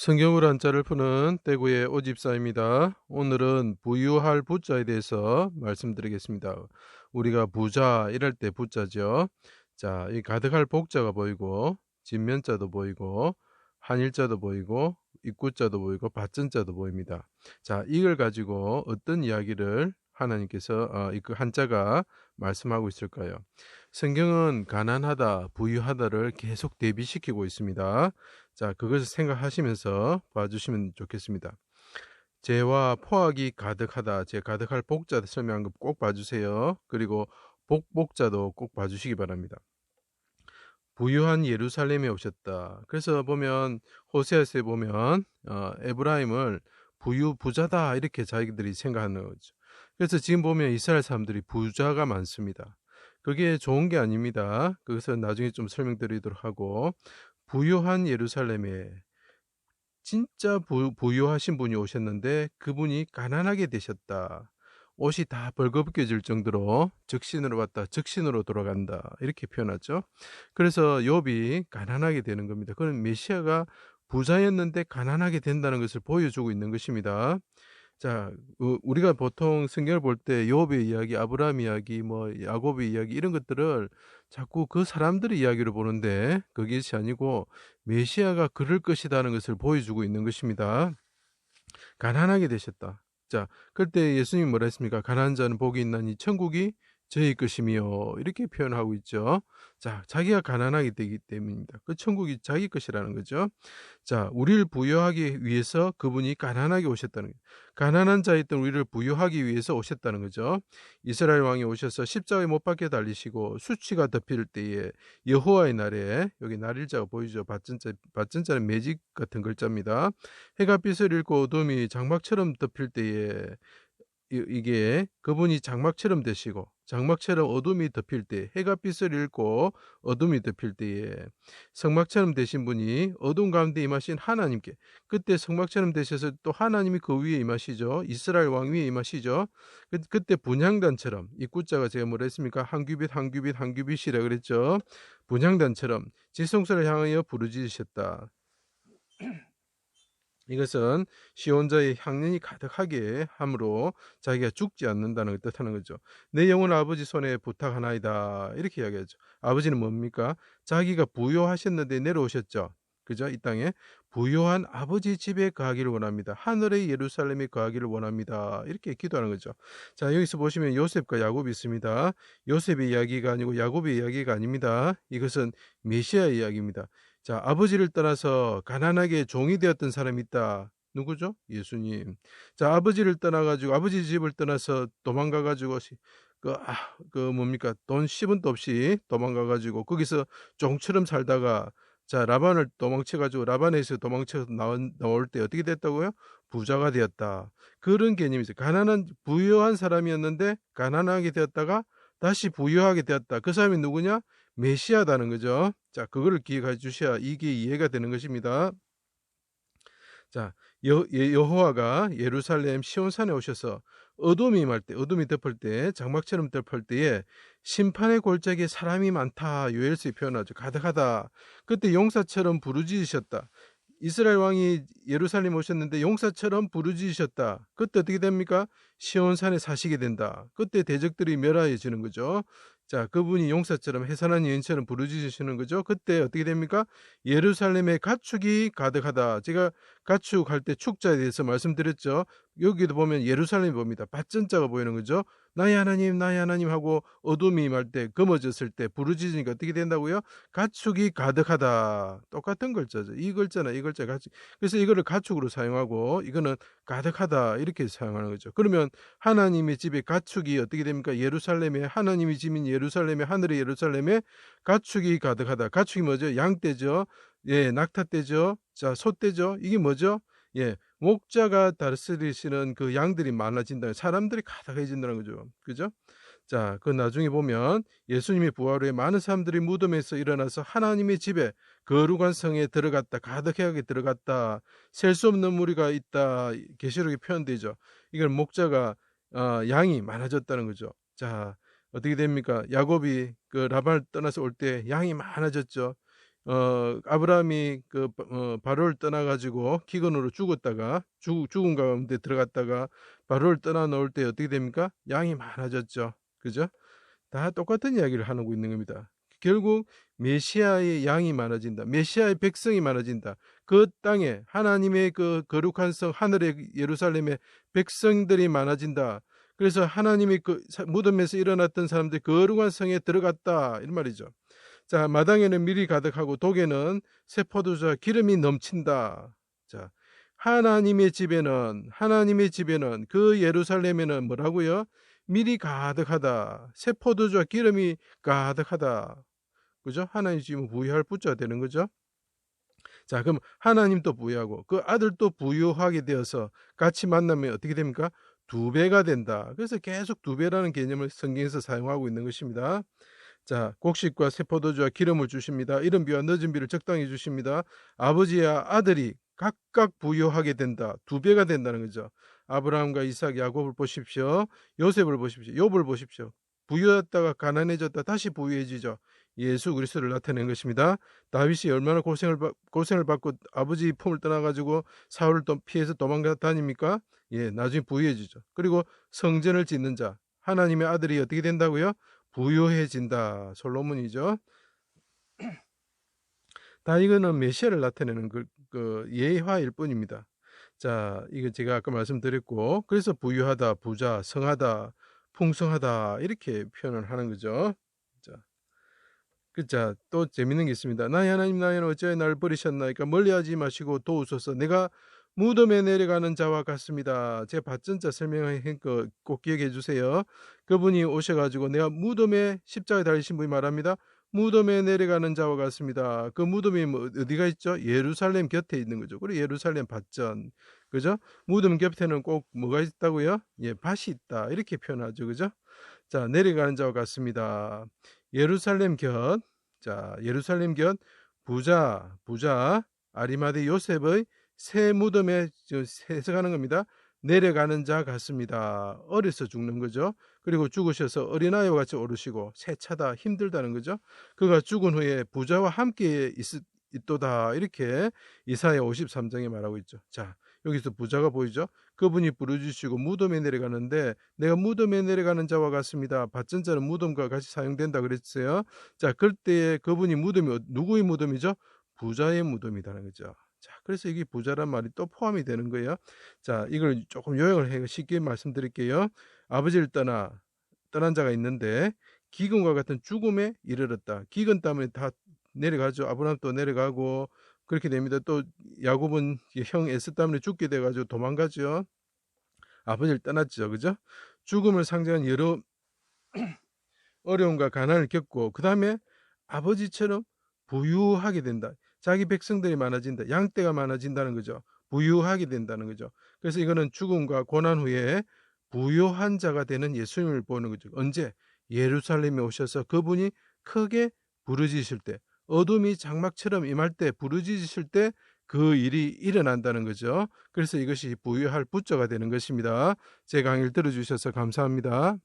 성경을 한자를 푸는 떼구의 오집사입니다. 오늘은 부유할 부자에 대해서 말씀드리겠습니다. 우리가 부자 이럴 때 부자죠. 자, 이 가득할 복자가 보이고 진면자도 보이고 한일자도 보이고 입구자도 보이고 받전자도 보입니다. 자, 이걸 가지고 어떤 이야기를 하나님께서 그 한자가 말씀하고 있을까요? 성경은 가난하다, 부유하다를 계속 대비시키고 있습니다. 자, 그것을 생각하시면서 봐주시면 좋겠습니다. 재와 포악이 가득하다, 재 가득할 복자 설명한 거 꼭 봐주세요. 그리고 복자도 꼭 봐주시기 바랍니다. 부유한 예루살렘에 오셨다. 그래서 보면 호세아서에 보면 에브라임을 부자다 이렇게 자기들이 생각하는 거죠. 그래서 지금 보면 이스라엘 사람들이 부자가 많습니다. 그게 좋은 게 아닙니다. 그것은 나중에 좀 설명드리도록 하고, 부유한 예루살렘에 진짜 부유하신 분이 오셨는데 그분이 가난하게 되셨다. 옷이 다 벌거벗겨질 정도로 적신으로 왔다, 적신으로 돌아간다 이렇게 표현하죠. 그래서 욥이 가난하게 되는 겁니다. 그건 메시아가 부자였는데 가난하게 된다는 것을 보여주고 있는 것입니다. 자, 우리가 보통 성경을 볼 때 욥의 이야기, 아브라함 이야기, 뭐 야곱의 이야기 이런 것들을 자꾸 그 사람들의 이야기로 보는데 그것이 아니고 메시아가 그럴 것이라는 것을 보여주고 있는 것입니다. 가난하게 되셨다. 자, 그때 예수님이 뭐라 했습니까? 가난한 자는 복이 있나니 천국이 저희 것이며 이렇게 표현하고 있죠. 자, 자기가 가난하게 되기 때문입니다. 그 천국이 자기 것이라는 거죠. 자, 우리를 부유하기 위해서 그분이 가난하게 오셨다는 거예요. 가난한 자였던 우리를 부유하기 위해서 오셨다는 거죠. 이스라엘 왕이 오셔서 십자가에 못 박혀 달리시고 수치가 덮일 때에 여호와의 날에, 여기 날일자가 보이죠. 받전자는 매직 같은 글자입니다. 해가 빛을 잃고 어둠이 장막처럼 덮일 때에 이게 그분이 장막처럼 되시고 장막처럼 어둠이 덮일 때, 해가 빛을 잃고 어둠이 덮일 때에 성막처럼 되신 분이 어둠 가운데 임하신 하나님께, 그때 성막처럼 되셔서 또 하나님이 그 위에 임하시죠. 이스라엘 왕 위에 임하시죠. 그때 분향단처럼, 입구자가 제가 뭐라 했습니까? 한 규빗 한 규빗 한 규빗이라 그랬죠. 분향단처럼 지성소를 향하여 부르짖으셨다. 이것은 시온자의 향연이 가득하게 함으로 자기가 죽지 않는다는 걸 뜻하는 거죠. 내 영혼 아버지 손에 부탁하나이다 이렇게 이야기하죠. 아버지는 뭡니까? 자기가 부요하셨는데 내려오셨죠. 그죠? 이 땅에 부요한 아버지 집에 거하기를 원합니다. 하늘의 예루살렘에 거하기를 원합니다. 이렇게 기도하는 거죠. 자, 여기서 보시면 요셉과 야곱이 있습니다. 요셉의 이야기가 아니고 야곱의 이야기가 아닙니다. 이것은 메시아의 이야기입니다. 자, 아버지를 떠나서 가난하게 종이 되었던 사람이 있다. 누구죠? 예수님. 자, 아버지를 떠나가지고, 아버지 집을 떠나서 도망가가지고, 뭡니까? 돈 10원도 없이 도망가가지고, 거기서 종처럼 살다가, 자, 라반을 도망쳐가지고, 라반에서 도망쳐서 나올 때 어떻게 됐다고요? 부자가 되었다. 그런 개념이죠. 부유한 사람이었는데, 가난하게 되었다가, 다시 부유하게 되었다. 그 사람이 누구냐? 메시아다는 거죠. 자, 그거를 기억해 주셔야 이게 이해가 되는 것입니다. 자, 여호와가 예루살렘 시온산에 오셔서 어둠이 임할 때, 어둠이 덮을 때, 장막처럼 덮을 때에 심판의 골짜기에 사람이 많다. 요엘서에 표현하죠. 가득하다. 그때 용사처럼 부르짖으셨다. 이스라엘 왕이 예루살렘 오셨는데 용사처럼 부르짖으셨다. 그때 어떻게 됩니까? 시온산에 사시게 된다. 그때 대적들이 멸하여지는 거죠. 자, 그분이 용사처럼 해산한 여인처럼 부르짖으시는 거죠. 그때 어떻게 됩니까? 예루살렘에 가축이 가득하다. 제가 가축할 때 축자에 대해서 말씀드렸죠. 여기도 보면 예루살렘이 봅니다. 받전자가 보이는 거죠. 나의 하나님 하고 어둠이 임할 때, 검어졌을 때 부르짖으니까 어떻게 된다고요? 가축이 가득하다. 똑같은 글자죠. 이 글자 가축. 그래서 이거를 가축으로 사용하고 이거는 가득하다 이렇게 사용하는 거죠. 그러면 하나님의 집에 가축이 어떻게 됩니까? 예루살렘에, 하나님의 집인 예루살렘에, 하늘의 예루살렘에 가축이 가득하다. 가축이 뭐죠? 양떼죠. 예, 낙타떼죠. 자, 소떼죠. 이게 뭐죠? 예, 목자가 다스리시는 그 양들이 많아진다. 사람들이 가득해진다는 거죠. 그죠? 자, 그 나중에 보면 예수님의 부활 후에 많은 사람들이 무덤에서 일어나서 하나님의 집에, 거룩한 성에 들어갔다. 가득하게 들어갔다. 셀 수 없는 무리가 있다. 계시록에 표현되죠. 이걸 목자가 양이 많아졌다는 거죠. 자, 어떻게 됩니까? 야곱이 그 라반을 떠나서 올 때 양이 많아졌죠. 아브라함이 바로를 떠나가지고 기근으로 죽었다가 죽은 가운데 들어갔다가 바로를 떠나 놓을 때 어떻게 됩니까? 양이 많아졌죠. 그죠? 다 똑같은 이야기를 하고 있는 겁니다. 결국 메시아의 양이 많아진다. 메시아의 백성이 많아진다. 그 땅에 하나님의 그 거룩한 성 하늘의 예루살렘에 백성들이 많아진다. 그래서 하나님이 그 무덤에서 일어났던 사람들이 거룩한 성에 들어갔다. 이런 말이죠. 자, 마당에는 밀이 가득하고 독에는 새 포도주와 기름이 넘친다. 자, 하나님의 집에는 그 예루살렘에는 뭐라고요? 밀이 가득하다. 새 포도주와 기름이 가득하다. 그죠? 하나님 지금 부유할 부자가 되는 거죠. 자, 그럼 하나님도 부유하고 그 아들도 부유하게 되어서 같이 만나면 어떻게 됩니까? 두 배가 된다. 그래서 계속 두 배라는 개념을 성경에서 사용하고 있는 것입니다. 자, 곡식과 새 포도주와 기름을 주십니다. 이른 비와 늦은 비를 적당히 주십니다. 아버지와 아들이 각각 부유하게 된다. 두 배가 된다는 거죠. 아브라함과 이삭, 야곱을 보십시오. 요셉을 보십시오. 욥을 보십시오. 부유했다가 가난해졌다 다시 부유해지죠. 예수 그리스도를 나타낸 것입니다. 다윗이 얼마나 고생을 받고 아버지 품을 떠나가지고 사울을 피해서 도망다닙니까? 예, 나중에 부유해지죠. 그리고 성전을 짓는 자, 하나님의 아들이 어떻게 된다고요? 부유해진다. 솔로몬이죠. 다 이거는 메시아를 나타내는 그 예화일 뿐입니다. 자, 이거 제가 아까 말씀드렸고, 그래서 부유하다, 부자, 성하다, 풍성하다 이렇게 표현을 하는 거죠. 자, 또 재밌는 게 있습니다. 나의 하나님 나는 어찌하여 나를 버리셨나이까 멀리하지 마시고 도우소서. 내가 무덤에 내려가는 자와 같습니다. 제 받전자 설명한 거 꼭 기억해 주세요. 그분이 오셔가지고 내가 무덤에 십자가에 달리신 분이 말합니다. 무덤에 내려가는 자와 같습니다. 그 무덤이 어디가 있죠? 예루살렘 곁에 있는 거죠. 그리고 예루살렘 밭전, 그죠? 무덤 곁에는 꼭 뭐가 있다고요? 예, 밭이 있다 이렇게 표현하죠, 그죠? 자, 내려가는 자와 같습니다. 예루살렘 곁, 자, 예루살렘 곁 부자 아리마대 요셉의 새 무덤에 해석하는 겁니다. 내려가는 자 같습니다. 어려서 죽는 거죠. 그리고 죽으셔서 어린아이와 같이 오르시고 세차다 힘들다는 거죠. 그가 죽은 후에 부자와 함께 있도다 이렇게 이사야 53장에 말하고 있죠. 자, 여기서 부자가 보이죠. 그분이 부르짖으시고 무덤에 내려가는데 내가 무덤에 내려가는 자와 같습니다. 밭전자는 무덤과 같이 사용된다 그랬어요. 자, 그때 그분이 무덤이 누구의 무덤이죠? 부자의 무덤이라는 거죠. 자, 그래서 이게 부자란 말이 또 포함이 되는 거예요. 자, 이걸 조금 요약을 해 쉽게 말씀드릴게요. 아버지를 떠난 자가 있는데 기근과 같은 죽음에 이르렀다. 기근 때문에 다 내려가죠. 아브라함도 내려가고 그렇게 됩니다. 또 야곱은 형 에서 때문에 죽게 돼가지고 도망가죠. 아버지를 떠났죠. 그죠? 죽음을 상징한 여러 어려움과 가난을 겪고 그 다음에 아버지처럼 부유하게 된다. 자기 백성들이 많아진다. 양떼가 많아진다는 거죠. 부유하게 된다는 거죠. 그래서 이거는 죽음과 고난 후에 부유한 자가 되는 예수님을 보는 거죠. 언제? 예루살렘에 오셔서 그분이 크게 부르짖으실 때, 어둠이 장막처럼 임할 때, 부르짖으실 때 그 일이 일어난다는 거죠. 그래서 이것이 부유할 부자가 되는 것입니다. 제 강의를 들어주셔서 감사합니다.